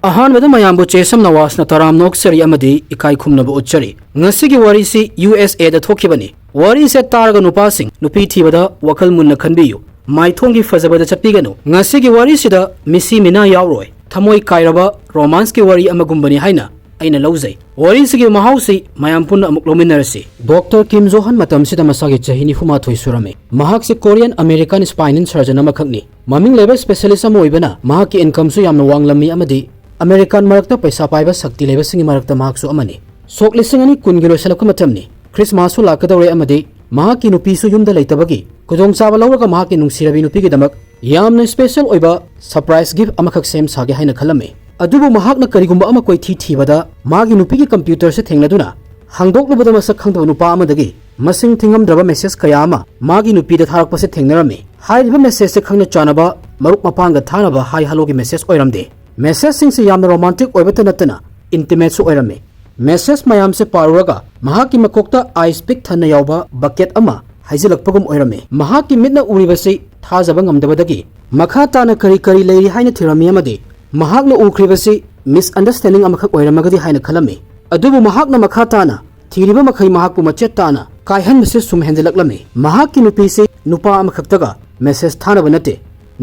अहानबद मयामबु चेसम नवासना तराम नोक्सरी अमदी इकाई खुमनबु उच्चरी ngasiगी warisi USA da thokibani wari se targa nupasing nupi thibada wakal munna khanbiyu maithongi fajabada chapiganu ngasigi wari sida misi mina yawroi thamoi kairaba romance ki wari amagumbani haina aina lauzai wari sigi mahausi mayam punna amuk lominarasi Dr. Kim Johan matam sida masagi chahini huma thoi surame mahak se Korean American spine surgeon amakhakni maming level specialist amoibana mahak ki income su yamna wanglami amadi American marakta paisa paiba sakti leba singi marakta mahak su amani sok lising ani kun gilo salak matamni Christmas su lakadawre amadi mahak ki nupi su yumda leitabagi kudong chaba lawraga mahak ki nungsirabi nupi ki damak yamna special oiba surprise gift amakhak sem sage haina khalame adubu mahak na karigumba ama koi thibada magi nupi ki computer se thengladuna hangdoklubada masak khangdaba nupa amadagi masing thingam message kaya ama magi nupi da tharak pase thengnarami hairiba message se khangna chanaba maruk mapanga thanaba hai hello ki message oiramde message sing se yamna romantic oibata natana intimate su oirame message mayam se paruraga mahaki makokta ice pick thana yawba bucket ama haizilakpagum oirame mahaki mitna uribasi thajaba ngamdabadagi makha tana kari leiri haina thirami amadi mahakna ukribasi misunderstanding amakhak oiramagadi haina khalame adubu mahakna makha tana thiriba makhai mahakku machet tana kaihan message sum hendelaklame mahaki nupi se nupa amakhaktaga message thana banate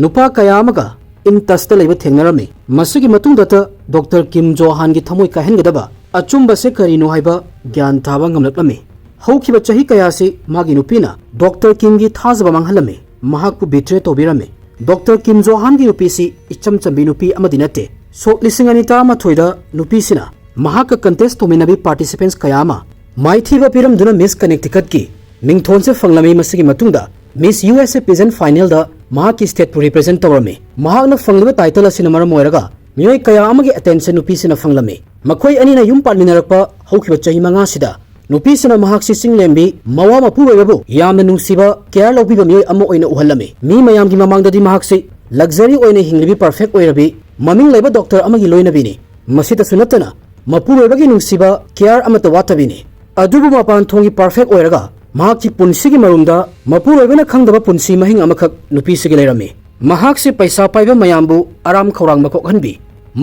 nupa kaya amaga in tasta leba thengnarame masigi matungdata Dr. Kim Johan gi thamoi kahengadaba achumba se karino haiba gyan thaba ngamlaklame haukiba chahi kaya se magi nupina Dr. Kim gi thajaba manghalame mahakku betray tobirame Dr. Kim Johan gi nupi si icham chambi nupi amadinate so lisingani ta ma thoida nupi sina mahak contest tominabi participants kayama maithiba piram duna Miss Connecticut ki mingthon se fanglame masigi matungda Miss USA pageant final da mahak state pu represent tawrame mahak na fanglaba title asina maram oiraga miyoi kaya amagi attention nupi sina fanglame makhoi ani na yum parminarakpa haukiba chahi manga sida nupi sina mahak si singlembi mawa mapu webabu yamna nungsiba care lobiba miyoi amma oina uhallame mi mayam gi mamangda di mahak si luxury oina hinglibi perfect oirabi maming leba doctor amagi loinabini masita sunatana mapu webagi nungsiba care amata watabini adubu mapan thongi perfect oiraga mahak ki punsigi marumda mapu webana khangdaba punsi mahing amakhak nupi sigi leirame mahak si paisa paiba mayambu aram khorang makok hanbi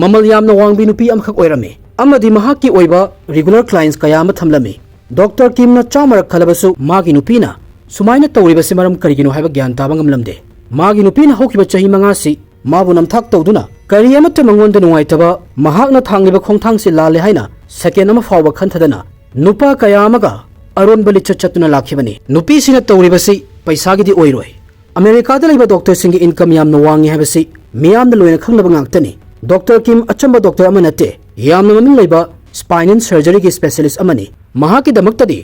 mamal yamna wangbi nupi amakhak oirame amadi mahak ki oiba regular clients kaya ama thamlame Dr. Kim na chamarak khalabasu magi nupina sumaina tawribasi maram karigino haiba gyan taba ngamlamde magi nupina hokiba chahi manga si mabu namthak tawduna kari amata mangonda nungaitaba mahak na thangliba khongthang si lale haina second ama fawba khanthadana nupa kaya amaga aron bali chatuna lakhibani nupi sina tawribasi paisa gi di oiroi America da laiba doctor singi income yamna wangi habasi miyam da loina khanglaba ngaktani Dr. Kim achamba doctor amanate yamna maming laiba spine and surgery ki specialist amani mahaki damaktadi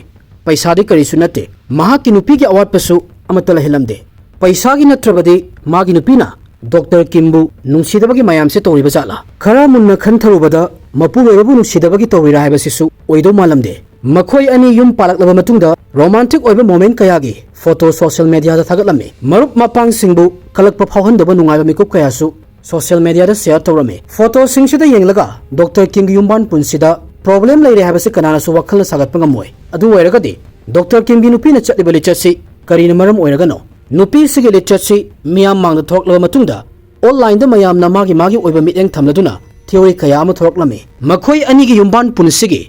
paisa di kari sunate mahaki nupi ki award pasu amatala hilamde paisa gi natrabadi magi nupina Dr. Kimbu nungsidabagi mayam se tawriba jala khara munna khantharubada mapu webabu nungsidabagi tawira haibasisu oido malamde makhoi ani yum palaklaba matungda romantic oiba moment kayagi photo social media da thagatlame marup mapang singbu kalakpa phawhandaba nungaiba mikup kayasu social media da share tawrame photo singsida yenglaga Dr. Kim gi yumban punsida problem leire habasi kanana su wakhal sagatpa ngamoi adu oiragadi Dr. Kim gi nupi na chatibali chatsi karina maram oiragano nupi sigi literacy miyam mangda thoklaba matungda online da mayam na magi oiba miteng thamladuna theory kaya ama thoklame makhoi ani gi yumban punsigi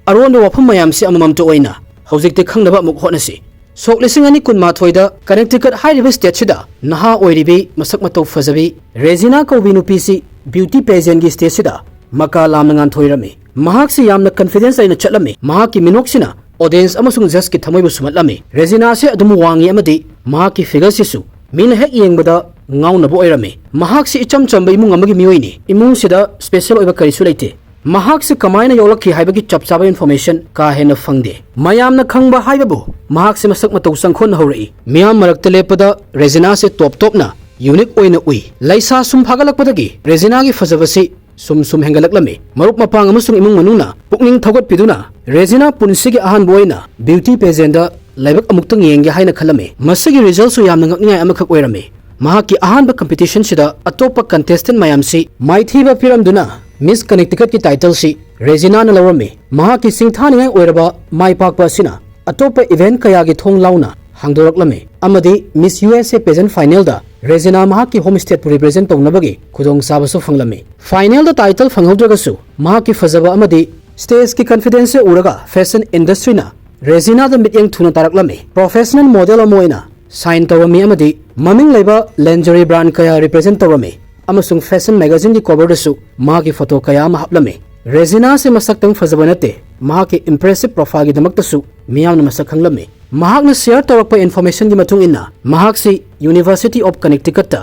aron da wafam mayam si amamam to oina hojikte khangnaba muk honasi sok lising ani kunma thoida Connecticut high river state sida naha oiribi masak matau fajabi Regina Kobi nupi si beauty pageant gi state sida maka lamngan thoirame mahak si yamna confidence aina chatlame mahak ki minoksina audience amasung just ki thamoi bu sumatlame Regina se adum wangi amadi mahak ki figure sisu min hek yengbada ngauna bo oirame mahak si icham chambai imung amagi miyoini imung sida special oiba karisu leite mahak si kamaina yolakhi haibagi chapchaba information ka hena fangde mayamna khangba haibabu mahak si masak matau sangkhon horai miyam marakta lepada Regina se top na unique oina ui laisa sum phagalakpadagi Regina gi fajabasi sum hengalaklame marup mapang amasung imung manuna pukning thogot piduna Regina punsigi ahan boina beauty pageant da laibak amuktang yengge haina khalame masigi result su yamna ngakningai amakhak oirame mahaki ahanba competition sida atopa contestant mayam si maithiba piramduna Miss Connecticut ki title si Regina na lawrame mahaki singthaningai oiraba maipakpa sina atopa event kaya gi thong launa hangdoraklame amadi Miss USA pageant final da Regina mahaki home state represent tawnabagi khudong sabasu fanglame final द title फंगहौद्रगसु महाकी फजबा अमदी stage की confidence से उरगा fashion industry ना Regina द मिटिंग थुना तारकलमे प्रोफेशनल मॉडल अमोइना साइन तवमी अमदी ममिंग लेबा लेंजरी ब्रांड कया रिप्रेजेंट तवमी अमसुंग फैशन मैगजीन की कवर दसु महाकी फोटो कया अमा हपलमे रेजिना से मसक्तंग फजबा नते महाकी इंप्रेसिव प्रोफाइल की दमक्तसु मियामना मसक खंगलमे महाकना शेयर तौरक्पा इन्फॉर्मेशन की मतुंग इन्ना महाकसी university of Connecticut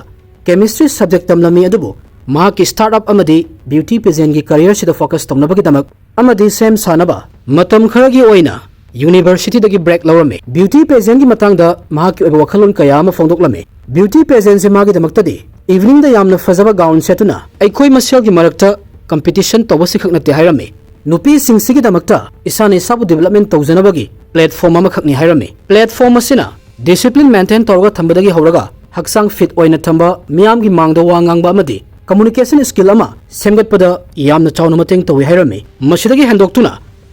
chemistry subject तमलमी अदुबु महाकी स्टार्टअप अमदी ब्यूटी पेजेंट की करियर सिदा फोकस तौनबगी दमक अमदी सेम सानबा मतम खरगी ओइना यूनिवर्सिटी दगी ब्रेक लौरमे ब्यूटी पेजेंट की मतंगदा महाकी ओइबा वखलोन कया अमा फोंदोक्लमे ब्यूटी पेजेंट से मागी दमक्तदी इवनिंग दा यामना फजबा गाउन सेटुना अइखोय मसेल की मरक्ता कंपटीशन तौबसी खकनते हायरमे नुपी सिंगसिगी दमक्ता इसाने साबु डेवलपमेंट तौजनबगी प्लेटफॉर्म अमा खकनी हायरमे प्लेटफॉर्म असिना डिसिप्लिन मेंटेन तौरगा थंबदगी हौरगा हक्सांग फिट ओइना थंबा मियामगी मांगदा वा ngangbा अमदी कम्युनिकेशन स्किल अमा सेमगतपदा यामना चावना मतेंग तौइ हायरमे मसिदगी हेंदोक्तुना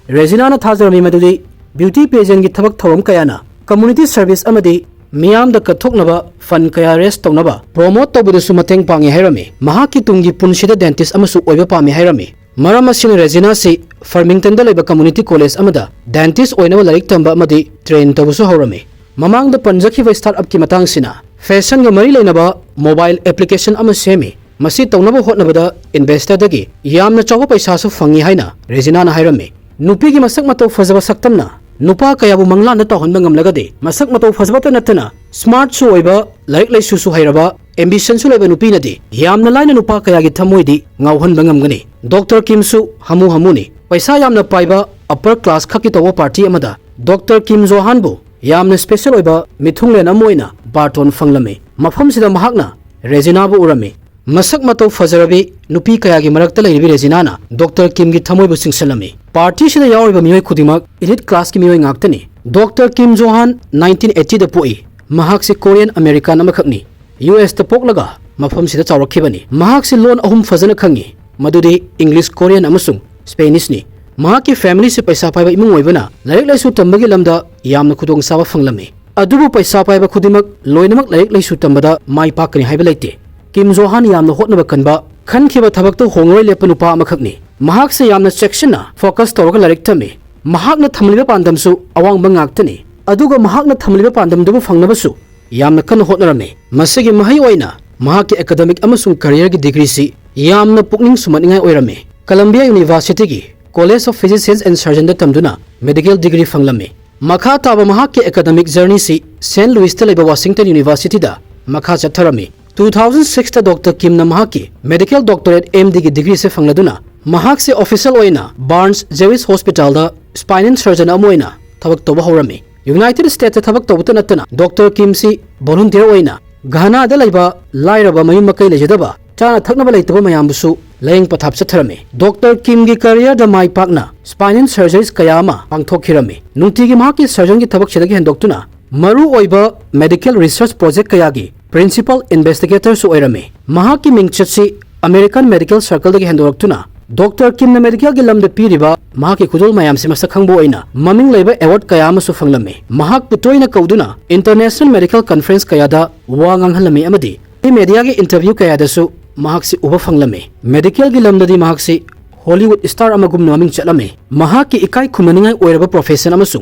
रेजिनाना थाजरमी मदुदी ब्यूटी पेजेंट की थबक थवम कयाना कम्युनिटी सर्विस अमदी मियामदा कथोकनबा फन कया रेस तौनबा प्रोमोट तौबदसु मतेंग पांगे हायरमे महाकी तुंगी पुनसिदा डेंटिस्ट अमसु ओइबा पामे हायरमे मरम असिना रेजिना से फर्मिंगटन दा लेबा कम्युनिटी कॉलेज अमदा डेंटिस्ट ओइनबा लाइक तंबा अमदी ट्रेन तौबसु हौरमे ममांगदा पंजखिबा स्टार्टअप की मतंगसिना फैशन गा मरी लेनबा मोबाइल एप्लीकेशन अमा सेमी मसी तौनबा होटनबदा इन्वेस्टर दगी यामना चाव पैसासु फंगी हाइना रेजिना ना हायरमे नुपी की मसक मतौ फजबा सक्तमना नुपा कयाबु मंगलान तौहनबा ngamlagade मसक मतौ फजबा नतना स्मार्ट सु ओइबा लाइक लाइसुसु हायरबा एम्बिशन सु लेबा नुपी नदी यामना लाइना नुपा कयागी थमोइदी ngawhonba ngamgani डॉक्टर किम सु हमु हमुनी पैसा यामना पाइबा अपर क्लास खकी तौबा पार्टी अमदा डॉक्टर किम जोहान बु यामना स्पेशल ओइबा मिथुंगलेन अमोइना बार्टोन फंगलमे मफम सिदा महाकना रेजिना बु उरमे मसक मतौ फजरबी नुपी कयागी मरक्ता लेरिबी रेजिनाना डॉक्टर किम की थमोइबु सिंगसलमे पार्टी सिदा यावरिबा मियोय खुदिमक इलिट क्लास की मियोय ngakतनी डॉक्टर किम जोहान 1980 दा पोई महाक से कोरियन अमेरिकन अमखकनी यूएस दा पोकलगा मफम सिदा चावरखिबनी महाक से लोन अहुम फजना खंगी मदुदी इंग्लिश कोरियन अमसुंग स्पेनिश नि महाक की फैमिली से पैसा पाइबा इमुंग ओइबना लाइक लाइसु तंबगी लमदा यामना खुदोंग साबा फंगलमे अदुबु पैसा पाइबा खुदिमक लोइनमक लाइक लाइसु तंबदा माइ पाकनी हाइबा लेते किम जोहान यामना होटनबा कनबा खनखिबा थबकतो होंगरोय लेपा नुपा अमखकनी महाक से यामना सेक्शनना फोकस तौरगा लाइक तमे महाकना थमलिबा पांदमसु अवांगबा ngakतनी अदुगा महाकना थमलिबा पांदमदबु फंगनबसु यामना कन होटनरमे मसिगी महै ओइना महाकि एकेडमिक अमसुंग करियर की डिग्री सी यामना पुकनिंग सुमनिंगाय ओइरमे कोलंबिया यूनिवर्सिटी की college of physics and surgeon दा तमदुना मेडिकल डिग्री फंगलमे मखा ताबा महाकि एकेडमिक जर्नी सी सेंट लुइस ता लेबा वाशिंगटन यूनिवर्सिटी दा मखा चथरमे 2006 ता डॉक्टर किम ना महाकि मेडिकल डॉक्टरेट एमडी की डिग्री से फंगलदुना महाक से ऑफिशियल ओइना बार्न्स जेविस हॉस्पिटल दा स्पाइन सर्जन अमोइना थबक तौबा हौरमे यूनाइटेड स्टेट्स थबक तौबता नतना डॉक्टर किम सी वॉलंटियर ओइना घाना दा लेबा लाइरबा मयुम मकई लेजदबा चाना थकनबा लेतबा मयामबुसु लेंग पथाप चथरमे डॉक्टर किम की करियर दा माइ पाकना स्पाइनल सर्जरीज कयामा पांगथोखिरमे नुंती की महाकि सर्जन की थबक सिदगी हेंदोक्तुना मरु ओइबा मेडिकल रिसर्च प्रोजेक्ट कयागी प्रिंसिपल इन्वेस्टिगेटर सु ओइरमे महाकि मिंगचसी अमेरिकन मेडिकल सर्कल दगी हेंदोरक्तुना डॉक्टर किम ना मेडिकल की लमद पीरिबा महाकि खुदोल मयाम से मसक खंगबो ओइना ममिंग लेबा अवार्ड कयामसु फंगलमे महाक पुतोइना कौदुना इंटरनेशनल मेडिकल कॉन्फ्रेंस कयादा वा nganghallame amadi मीडिया के इंटरव्यू कयादसु महाक से उबा फंगलमे मेडिकल की लमददी महाक से हॉलीवुड स्टार अमगुम नमिंग चलमे महाक की इकाई खुमनिंगाय ओइरबा प्रोफेशन अमसु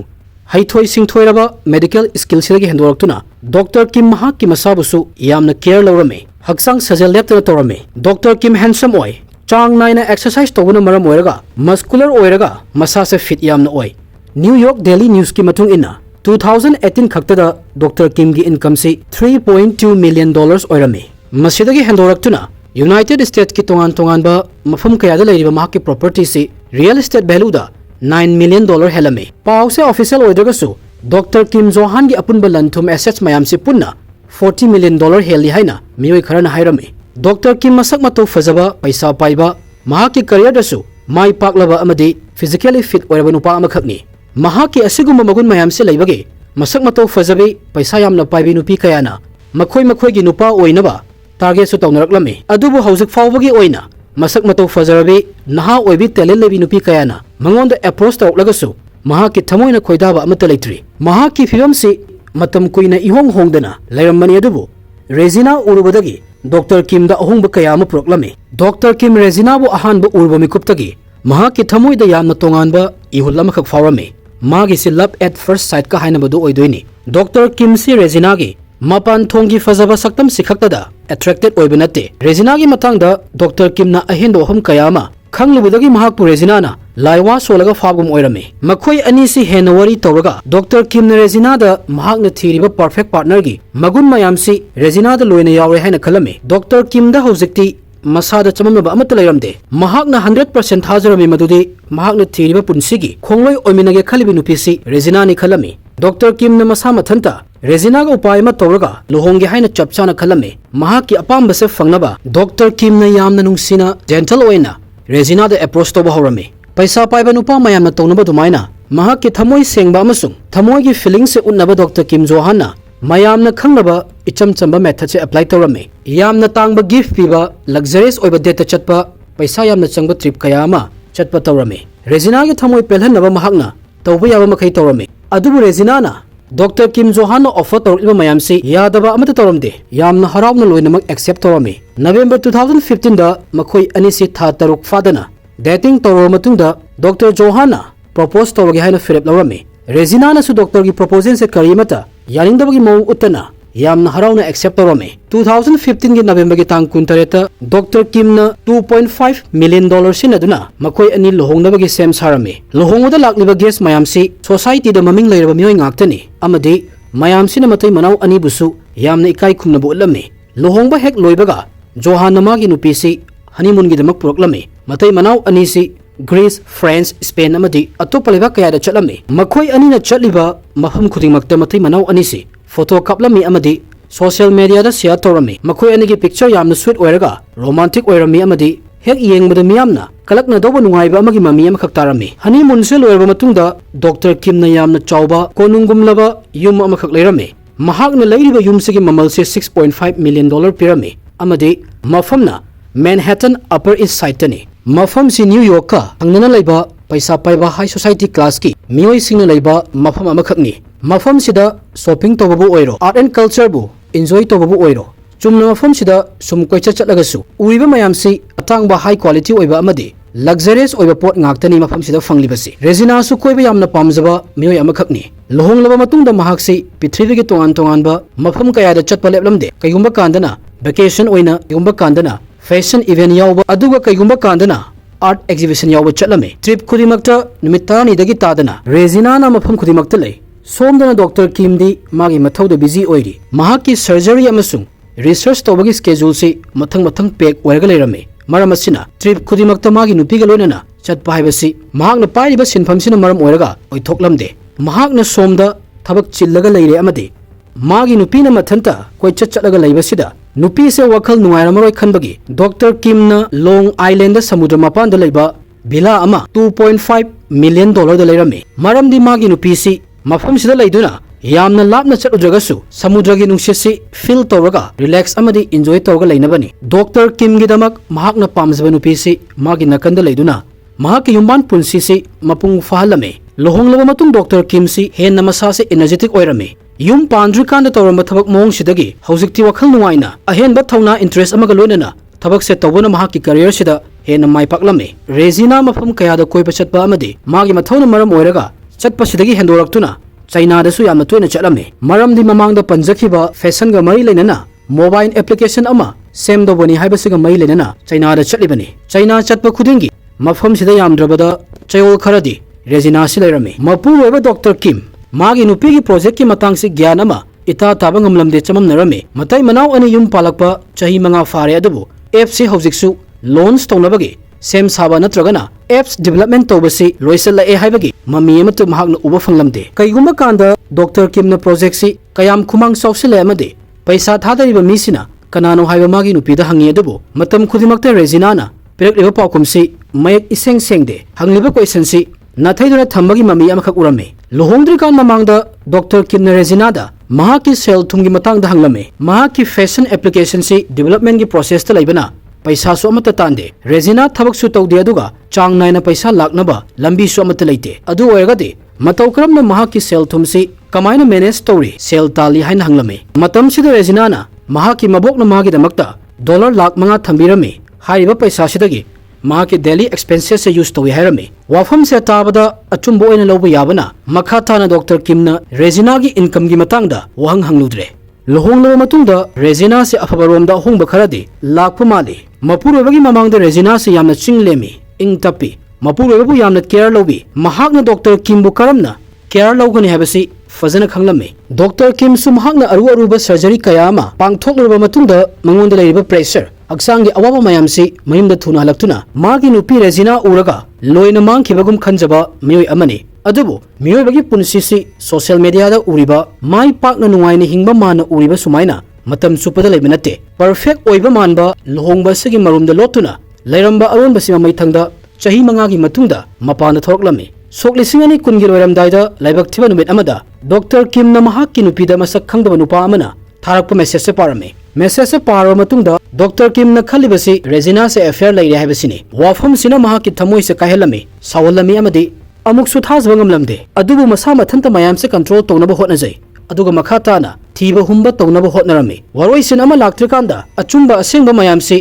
हाइथोय सिंथोयरबा मेडिकल स्किल सिदगी हेंदोरक्तुना डॉक्टर किम महाक की मसाबुसु यामना केयर लौरमे हक्सांग सजल लेप्तना तौरमे डॉक्टर किम हैंडसम ओय चांग नाइना एक्सरसाइज तौबना मरम ओइरगा मस्कुलर ओइरगा मसा से फिट यामना ओय न्यूयॉर्क डेली न्यूज की मतुंग इना 2018 खक्तदा डॉक्टर किम की इनकम से $3.2 मिलियन ओइरमे मसिदगी हेंदोरक्तुना यूनाइटेड स्टेट्स की तोंगान तोंगानबा मफम कयादा लेरिबा महाक की प्रॉपर्टी से रियल एस्टेट वैल्यूदा $9 मिलियन हेलमे पाव से ऑफिशियल ओइदरगसु डॉक्टर किम जोहान की अपुनबा लंथुम एसेट्स मयाम से पुन्ना $40 मिलियन हेली हाइना मियोय खरना हाइरमे डॉक्टर किम मसक मतौ फजबा पैसा पाइबा महाक की करियर दसु माइ पाकलबा अमदी फिजिकली फिट ओइरबा नुपा अमखकनी महाक की असिगुम मगुन मयाम से लेबगे मसक मतौ फजबे पैसा यामना पाइबी नुपी कयाना मखोय मखोय की नुपा ओइनबा टारगेट सु तौनरक्लमे अदुबु हौजिक फावबगी ओइना मसक मतौ फजरबे नहा ओइबी टैलेंट लेबी नुपी कयाना मंगोंद अप्रोच तौरक्लगसु महाक की थमोइना खोइदाबा अमत लेट्री महाक की फिल्म से मतम कुइना इहोंग होंगदना लेरमनी अदुबु Regina उरुबदगी Dr. Kim da ahung ba kaya mo proklame. Dr. Kim Regina bu ahan ba urba mikuptagi. Mahaki thamoy da yamna tongan ba ihulama khak faurame. Magi si love at first sight ka haina badu oidoini. Dr. Kim si Regina gi mapan thongi fazaba saktam sikhaktada attracted oibanate. Regina gi matangda Dr. Kim na ahendo hum kayama Khanglubudagi mahakpu Regina na laiwa solaga fabgum oirame. Makhoi ani si hena wari tawraga Dr. Kim na Regina da mahakna thiriba perfect partner gi magun mayam si Regina da loina yawre haina khalame. Dr. Kim da hojikti masada chamamnaba amata lairamde. Mahakna 100% hajarame madudi mahakna thiriba punsigi khongloi oiminage khalibi nupisi Regina ni khalame. Dr. Kim na masa mathanta Regina ga upay ma tawraga lohongge haina chapchana khalame. Mahaki apamba se fangnaba Dr. Kim na yamna nungsina gentle oina Regina da approach to bahorame. Paisa paiba nupa mayam na tonaba dumaina mahaki thamoi sengba amasung thamoi gi feeling se unnaba Dr. Kim Johanna mayam na khangnaba icham chamba method se apply tawrame. Yamna tangba gift piba luxurious oiba date chatpa paisa yamna changba trip kaya ama chatpa tawrame. Regina gi thamoi pelhanaba mahakna tawba yaba makai tawrame. Adubu Regina na Dr. Kim Johanna offer tawriba mayam se yadaba amata tawramde. Yamna harawna loinamak accept tawrame. November 2015 da makhoi anisi tha taruk fadana dating tawro matungda Dr. Johanna propose tawrage haina firep lawrame. Regina na su Dr. gi proposal se karimata yaningdabagi mawung utana yamna harawna accept tawrame. 2015 gi November gi tang kuntareta Dr. Kim na $2.5 million sinaduna makhoi ani lohongnabagi sem sarame. Lohongda lakliba guest mayam si society da maming leiraba mioi ngaktani amadi mayam sina matai manaw ani busu yamna ikai khumnabu utlame. Lohongba hek loibaga Johanna magi nupisi honeymoon gi damak proklame. Matai manaw ani si Greece, France, Spain amadi atopa leba kaya da chatlame. Makhoi ani na chatliba mafam khudingmakta matai manaw ani si photo kaplami amadi social media da share tawrame. Makhoi ani gi picture yamna sweet oiraga romantic oirami amadi hek yengbada miyamna kalakna doba nungaiba amagi mami amakak tarame. Honeymoon se loirba matungda Dr. Kim na yamna chawba konungumlaba yum amakak leirame. Mahakna leiriba yumsigi mamal se $6.5 million pirame amadi mafamna Manhattan Upper East Side tani. Mafam si New York ka angnana laiba paisa paiba high society class ki mioi singna laiba mafam amakhakni. Mafam sida shopping tobabu oiro art and culture bu enjoy tobabu oiro chumna mafam sida sum koicha chatlagasu uriba mayam si atangba high quality oiba amadi luxurious oiba pot ngaktani mafam sida fanglibasi. Regina su koiba yamna pamjaba mioi amakhakni. Lohonglaba matungda mahaksi Prithvi gi tongan tonganba mafam kaya da chatpa leplamde. Kaigumba kandana vacation oina kaigumba kandana fashion event yawba aduga kaigumba kandana art exhibition yawba chatlame. Trip khudimakta numit 10 dagi tadana Regina na mafam khudimakta lei. Somdana Dr. Kim di magi mathauda busy oiri. Mahaki surgery amasung research tawbagi schedule si mathang pek oiraga leirame. Maram asina trip khudimakta magi nupiga loinana chatpa haibasi mahakna pairiba sinfamsina maram oiraga oithoklamde. Mahakna somda thabak chillaga leire amadi magi nupina mathanta koi chatlaga leibasida nupi se wakhal nungairamoroi khanbagi Dr. Kim na Long Island da samudra mapan da leiba villa ama $2.5 million da leirame. Maramdi magi nupi si mafam sida leiduna yamna lapna chatlujagasu samudragi nungsisi feel tawraga relax amadi enjoy tawraga leinabani. Dr. Kim gi damak mahakna pamjaba nupi si magi nakanda leiduna mahaki yumban punsi si mapung fahalame. Lohonglaba matung Dr. Kim si henna masa se energetic oirame. Yum pandri kanda tawramba thabak mong sidagi hojikti wakhal nuaina ahenba thawna interest amaga loinana thabak se tawbana mahaki career sida henna mai paklame. Regina mafam kaya da koiba chatpa amadi magi mathawna maram oiraga chatpa sidagi hendoraktuna China da su yamna toina chatlame. Maramdi mamangda panjakhiba fashion ga mari leinana mobile application ama semdobani haibasiga mari leinana China da chatlibani. China chatpa khudingi mafam sida yamdrabada chayol kharadi Regina si leirame. Mapu weba Dr. Kim magi nupi gi project ki matang si gyan ama ita tabang ngamlamde chamamnarame. Matai manaw ani yum palakpa chahi manga fare adubu FC hojiksu launch townabagi sem saba natragana apps development tawbasi loisala e haibagi mami amatu mahakna uba fanglamde. Kaigumba kanda Dr. Kim na project si kayam khumang sawsile amade paisa thadariba misina kanano haiba magi nupi da hangi adubu matam khudimakta Regina na pirakliba paukumsi mayak iseng sengde hangliba question si Nathaiduna thambagi mami amakhak urame. Lohongdri kan mamangda Dr. Kim na Regina da mahaki sel thumgi matangda hanglame. Mahaki fashion application si development gi process ta laibana paisa su amata tande. Regina thabak su tawde aduga chang naina paisa laknaba lambi su amata leite. Adu oiragadi mataw karamna mahaki sel thumsi kamaina manage tawri sel tali haina hanglame. Matam sida Regina na mahaki mabok na magi damakta dollar lakh manga thambirami hariba paisa sidagi mahaki daily expenses se use towi hairami wafam se tabada achumbo oina lobu yabana makha thana Dr. Kimna Regina gi income gi matangda wahang hangludre lohonglaba matungda Regina se afabaromda hongba kharadi lakpu mali mapurobagi mamangda Regina se yamna chinglemi ing tapi mapurobbu yamna care lobi mahakna Dr. Kimbu karamna care logani habasi fazana khanglame Dr. Kim su mahakna aruba surgery kaya ama pangthokluba matungda mangonda leiba pressure aksangi awaba mayamsi mayumda thuna halaktuna magi nupi Regina uraga loina mangkhibagum khanjaba miyoi amani adubu miyoi bagi punsisi social media da uriba mai pakna nungaini hingba mana uriba sumaina matam supada leibanate perfect oiba manba lohongba sigi marumda lotuna leiramba aron basima mai thangda chahi mangagi matungda mapana thoklame soklisingani kungi roiramdaida laibak thiba numit amada Dr. Kim na mahakki nupida masak khangdaba nupa amana tharakpa message se parame message paro matungda Dr. Kim na khalibasi Regina se affair laire habasini wafam sina mahaki thamoi se kahelame sawalami amadi amuk su thasba ngamlamde adubu masa mathanta mayam se control tognaba hotnajai aduga makhata na thiba humba tognaba hotnarame waroi sin ama laktrikanda achumba asengba mayam se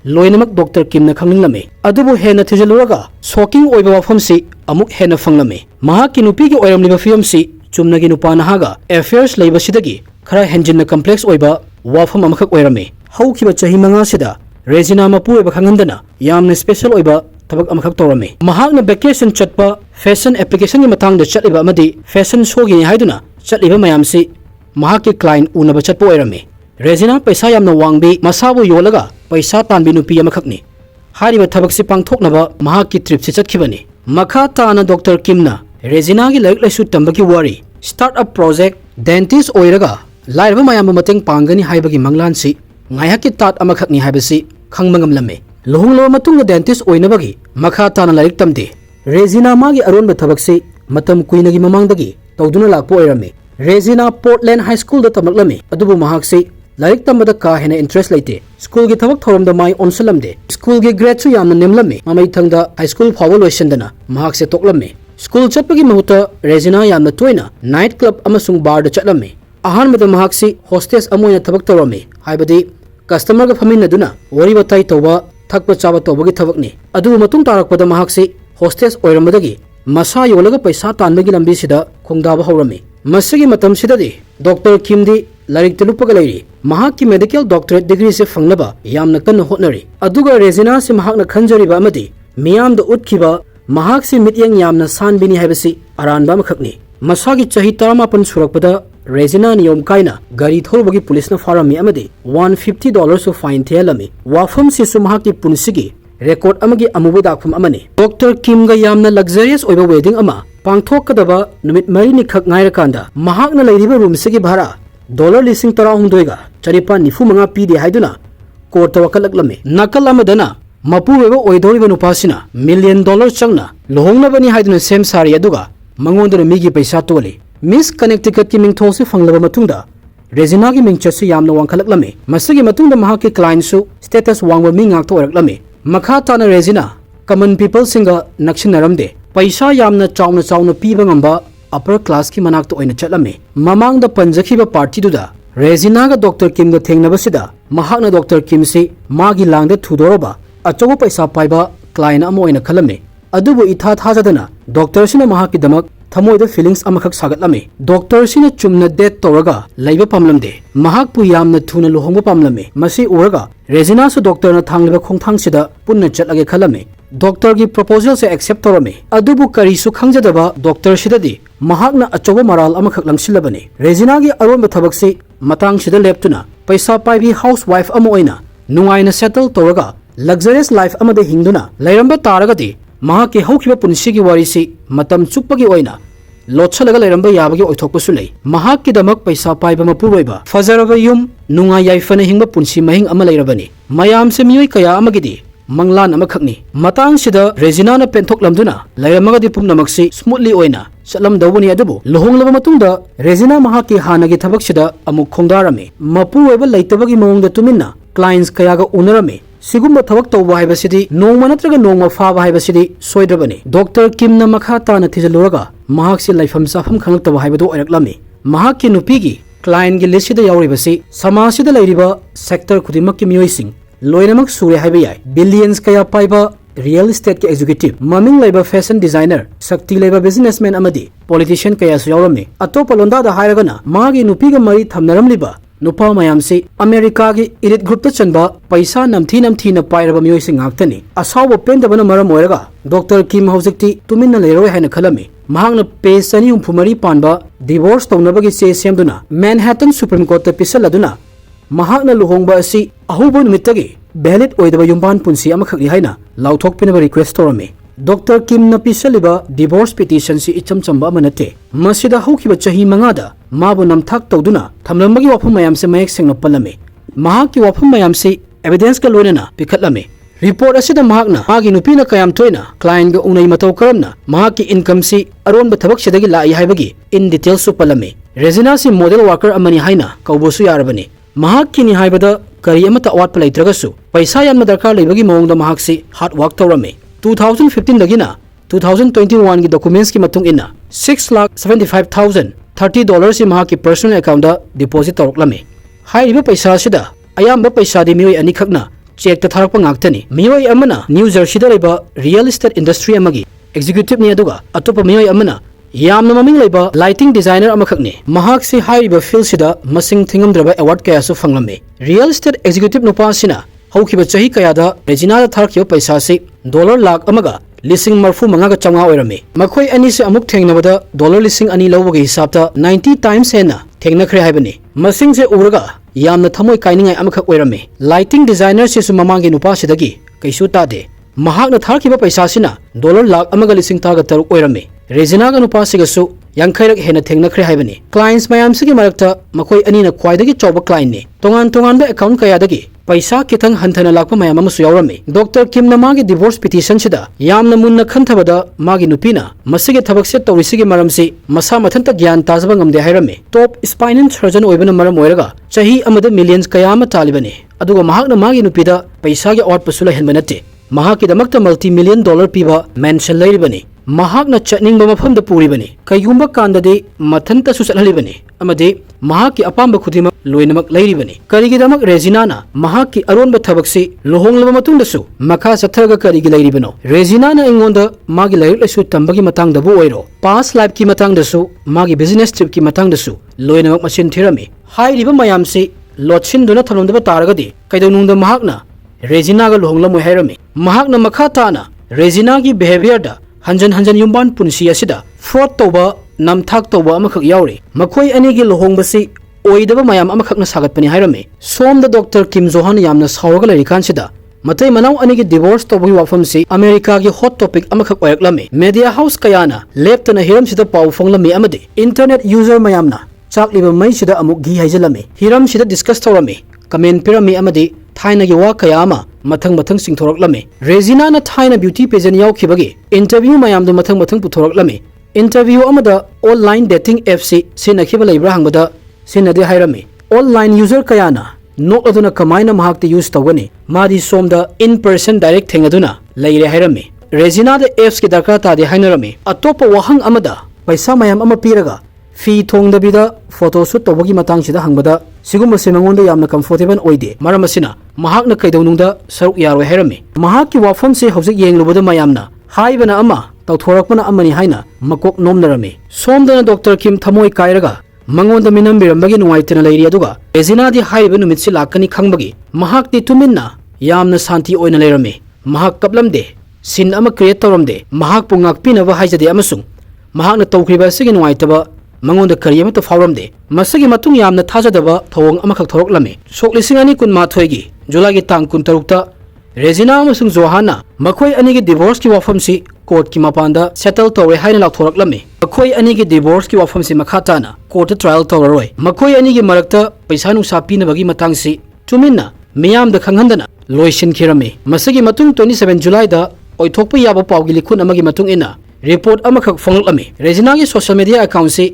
loinamak Dr. Kim na khanglame adubu hena thijaluraga shocking oiba wafam se amuk hena fanglame mahaki nupi gi oiramliba film se chumnagi nupa nahaga affairs leiba sidagi khara henjin na complex oiba wafam amakak oirame haukiba chahi manga sida Regina mapu oiba khangandana yamna special oiba tabak amakak torame mahakna vacation chatpa fashion application gi matang da chatliba amadi fashion show gi haiduna chatliba mayam si mahaki client unaba chatpa oirame Regina paisa yamna wangbi masabu yolaga paisa tanbi nupi amakhakni hariba thabak si pangthoknaba mahaki trip si chatkibani makha tana Dr. Kimna Regina gi laik laisu tambaki wari startup project dentist oiraga lairba mayam mateng pangani haibagi manglansi ngaihaki tat amakhakni haibasi khangmangam lamme lohonglo matunga dentist oinabagi makha tana laik tamde Regina magi aron bathabakse matam kuinagi mamangdagi tawduna lakpo oirame Regina Portland High School da tamaklame adubu mahakse laik tambada ka hena interest laite school gi thabak thoramda mai onsalamde school gi grade su yamna nemlamme mamai thangda high school phawal loisandana mahakse toklamme school chatpagi mahuta Regina yamna toina night club amasung bar da chatlamme ahan mada mahakse hostess amoina thabak torame haibadi customer ga faminaduna wari batai toba thakpa chaba tobagi thabakni adu matung tarakpada mahakse hostess oiramadagi masa yolaga paisa tanbagi lambi sida khongdaba hawrame masigi matam sidadi Dr. Kimdi larik telupaga lairi mahakki medical doctorate degree se fangnaba yamna kanna hotnari aduga Regina se mahakna khanjariba amadi miyamda utkhiba mahak se mityang yamna sanbini haibasi aranba makhakni masagi chahi 18 surakpada Regina niyom kaina gari thorubagi police na farami amadi $150 so fine thelami wafam se sumahaki punsigi record amagi amubu dakpham amani Dr. Kim ga yamna luxurious oiba wedding ama pangthokadaba numit mari ni khak ngairakanda mahakna leiriba room sigi bhara $1,100 ga charipa nifu manga pidi haiduna court tawakalaklame nakal amadana mapu weba oidoriba nupasina $1 million changna lohongnabani haiduna sem sari aduga mangonda migi paisa tole Miss Connecticut ki mingthosi fanglaba matungda Regina ki mingchasu yamna wangkhalaklame masigi matungda mahaki client su status wangba mingak to oraklame makha tana Regina common people singa nakshinaramde paisa yamna chauna piba ngamba upper class ki manak to oina chatlame mamang da panjakhiba party duda Regina ga Dr. Kim ga thengnabasida mahakna Dr. Kim si magi langda thudoroba achogo paisa paiba client amo oina khalame adubu itha thajadana doctor sina mahaki damak thamoida feelings amakhak sagatlame doctor sina chumna date toraga laiba pamlamde mahak pu yamna thuna lohongba pamlame masi uraga Regina su doctor na thangliba khongthang sida punna chatlage khalame doctor gi proposal se accept torame adubu kari su khangjadaba doctor sidadi mahakna achoba maral amakhak langsilabane Regina gi aronba thabak se matang sida leptuna paisa paibi housewife ama oina nungaina settle toraga luxurious life amade hingduna lairamba taragadi mahaki haukiba punsigi warisi matam chukpagi oina lochalaga lairamba yabagi oithokpasu lei mahaki damak paisa paiba mapuroiba fajaraba yum nunga yaifana hingba punsi mahing ama lairabani mayam se miyoi kaya amagidi manglan amakhakni matang sida Regina na penthok lamduna lairamagadi pumnamaksi smoothly oina chalam dawani adubu lohonglaba matungda Regina mahaki hanagi thabak sida amuk khongdarame mapu oiba leitabagi mawngda tuminna clients kayaga unarame sigumba thabak tawba haibasidi nongma natraga nongma faaba haibasidi soidrabani Dr. Kim na makha tana thijaluraga mahak si laifam safam khangaktaba haibadu oiraklami mahakki nupigi client gi list sida yauribasi samasida lairiba sector khudimakki miyoising loinamak sure haiba yai billions kaya paiba real estate ke executive maming laiba fashion designer sakti laiba businessman amadi politician kaya su yaurami atopa londa da hairagana magi nupi ga mari thamnaram liba nupa mayam se America gi elite group ta chanba paisa namthi na pairaba miyoi sing aktani asawa pendabana maram oiraga Dr. Kim Hojikti tuminna leiroi haina khalami mahangna pe sani umphumari panba divorce tawnabagi se semduna Manhattan Supreme Court ta pisaladuna mahakna luhongba asi ahubo numitagi valid oidaba yumban punsi amakhakli haina lauthok pinaba request torami Dr. Kim na pisaliba divorce petition si icham chamba manate masida haukiba chahi mangada mabu namthak tawduna thamlambagi wafam mayam se mayek sengna palame mahakki wafam mayam se evidence ka loinana pikhatlame report asida mahakna magi nupina kayam toina client ga unai mataw karamna mahakki income si aronba thabak sidagi lai haibagi in detail su palame Regina si model worker amani haina kawbosu yarabani mahakki ni haibada kari amata awat palaitragasu paisa yanma darkar leibagi mawongda mahaksi hard work tawrame 2015 dagina 2021 gi documents ki matung ina $6,75,030 si mahakki personal account da deposit tawraklame hairiba paisa sida ayamba paisa di miyoi ani khakna check ta tharakpa ngaktani miyoi amana New Jersey da leba real estate industry amagi executive ni aduga atopa miyoi amana yamna maming leba lighting designer amakhakni mahak si hairiba field sida masing thingamdraba award kaya su fanglame real estate executive nupa sina haukiba chahi kaya da Regina da tharkiyo paisa si dollar lakh amaga lising marfu mangaga changa oirame makhoi ani se amuk thengnabada dollar lising ani lawbagi hisabta 90 times hena thengnakhre haibani masing se uraga yamna thamoi kainingai amakhak oirame lighting designer se su mamangi nupa sidagi kaisu tade mahakna tharkiba paisa sina dollar lakh amaga lising taga taruk oirame Regina ga nupa sigasu yankairak hena thengnakhre haibani clients mayam sigi marakta makhoi ani na khwaidagi chawba client ne tongan ba account kaya dagi paisa kitang hanthana lakpa mayam amasu yaurame Dr. Kim na magi divorce petition sida yamna munna khanthabada magi nupina masige thabak se tawrisigi maramsi masa mathanta gyan tajaba ngamde hairame top spinal surgeon oibana maram oiraga chahi amada millions kayama talibane aduga mahakna magi nupida paisa ge awat pasula henbanate mahaki damakta multi-million dollar piba mansion lairibani mahakna chatning ba mafamda puribani kayumba kandade mathanta su chathalibani amade mahaki apamba khudima loinamak lairibani karigi damak Regina na mahaki aronba thabaksi lohonglaba matungdasu makha chathraga karigi lairibano Regina na ingonda magi lairik lasu tambagi matangdabu oiro past life ki matangdasu magi business trip ki matangdasu loinamak machin thirami hairiba mayamsi lotsin duna thalondaba taragadi kaidonungda mahakna Regina ga lohonglamu hairami mahakna makha tana Regina gi behavior da hanjan yumban punsi asida fraud toba namthak toba amakhak yauri makhoi ani gi lohongbasi oidaba mayam amakhakna sagatpani hairame somda Dr. Kim Johan yamna sauraga larikan sida matai manau ani gi divorce toba wafam si America gi hot topic amakhak oiraklame media house kayana leptana hiram sida paw fonglame amade internet user mayamna chakliba mai sida amuk gi haijalame hiram sida discuss tawrame comment pirami amade thaina gi wa kayama mathang singthoraklame Regina na thaina beauty pageant yaukibagi interview mayam do mathang puthoraklame interview amada online dating app si sinakhiba leibra hangbada sinade hairame online user kayana nok aduna kamaina mahakti use tawani madi somda in person direct thengaduna leire hairame Regina da apps ki darkar ta de hainarame atopa wahang amada paisa mayam ama piraga fi thongdabida photo shoot tawagi matang sida hangbada sigumba semangonda yamna comfortable oide maramasina mahakna kaidawnungda saruk yaroi hairame mahakki wafam se hojik yenglubada mayamna haibana ama tawthorakpana amani haina makok nomnarame somdana Dr. Kim thamoi kairaga mangonda minam birambagi nuaitena leiri aduga Regina di haiba numitsi lakani khangbagi mahakti tuminna yamna santi oina leirame mahak kaplamde sin ama create tawramde mahak pungakpinaba haijade amasung mahakna tawkriba sigi nuaitaba mangonda kari amata fawramde masagi matung yamna thajadaba thawang amakhak thoroklame sok lising ani kun mathoi gi July gi tang kun tarukta Regina amasung Johanna makhoi ani gi divorce ki wafam si court ki mapanda settle tawre haina lakthoraklame makhoi ani gi divorce ki wafam si makhatana court trial tawroi makhoi ani gi marakta paisa nusa pinabagi matang si tuminna miyam da khanghandana loisin khirame masagi matung 27 July da oithokpa yaba pawgi likhun amagi matung ina report amakhak fonglame Regina gi social media account si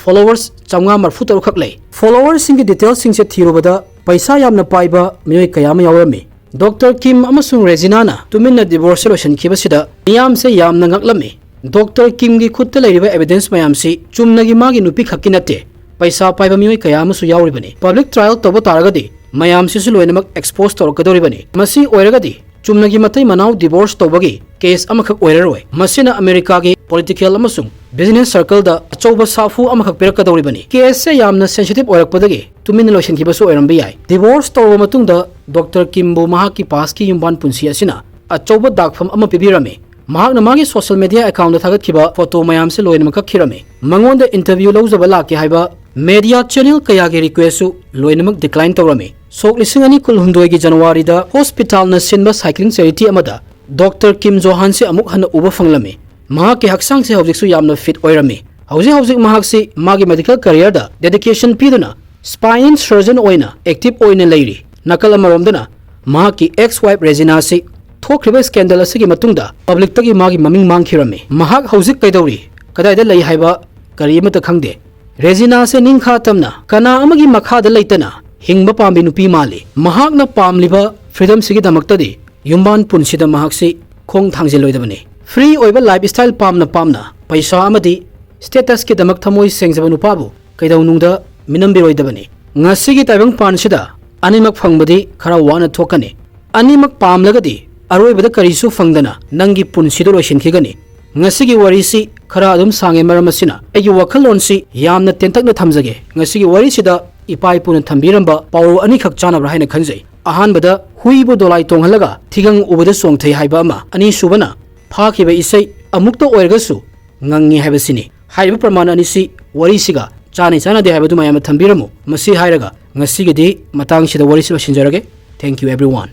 followers chamnga marfu taru khak lei followers singi details sing se thirubada paisa yamna paiba miyoi kayama yawrame Dr. Kim amasung Regina na tuminna divorce solution kibasida miyam se yamna ngaklame Dr. Kim gi khutta leiriba evidence mayam si chumna gi magi nupi khakkinate paisa paiba miyoi kayama su yawribani public trial toba taragadi mayam sisu loinamak expose tawrkadoribani masi oiragadi chumnagi matai manau divorce tawbagi case amakhak oiraroi masina America gi political amasung business circle da achouba safu amakhak perakadoribani case se yamna sensitive oirakpadagi tumin lotion ki basu oirambi yai divorce tawba matungda Dr. Kimbo mahaki pass ki yumban punsi asina achouba dakpham ama pibirame mahak namagi social media account da thagat kiba photo mayam se loinamak khirame mangonda interview lawjaba laki haiba media channel kaya gi request su loinamak decline tawrame sok lisingani kulhundoi gi January da hospital na sinba cycling charity amada Dr. Kim Johan se amuk hana uba fanglame mahak ki haksang se hojik su yamna fit oirame hojik mahak se magi medical career da dedication piduna spine surgeon oina active oina leiri nakal amaromdana mahak ki ex wife Regina se thokriba scandal asigi matungda public tagi magi maming mangkhirame mahak hojik kaidori kadai da lei haiba kari mata khangde Regina se ningkha tamna kana amagi makha da leitana hingba pambi nupi mali mahak na pamliba freedom sigi damaktadi yumban punsida mahak se khong thangjiloidabani free oiba lifestyle pamna paisa amadi status ki damak thamoi sengjaba nupabu kaidaunungda minambiroidabani ngasigi taibang pansida animak phangbadi khara wana thokane animak pamlagadi aroibada karisu phangdana nangi punsido loishinkhigani ngasigi warisi khara adum sange maramasina egi wakhalonsi yamna tentakna thamjage ngasigi warisida ipai puna thambiramba pawu ani khak chanabra haina khanjai ahanbada huibu dolai tonghalaga thigang ubada songthai haiba ama ani subana phakiba isai amukta oirgasu ngangi haibasini haiba praman anisi warisiga chana de haibadu mayam thambiramu masi hairaga ngasigidi matang sida warisi losinjarage thank you everyone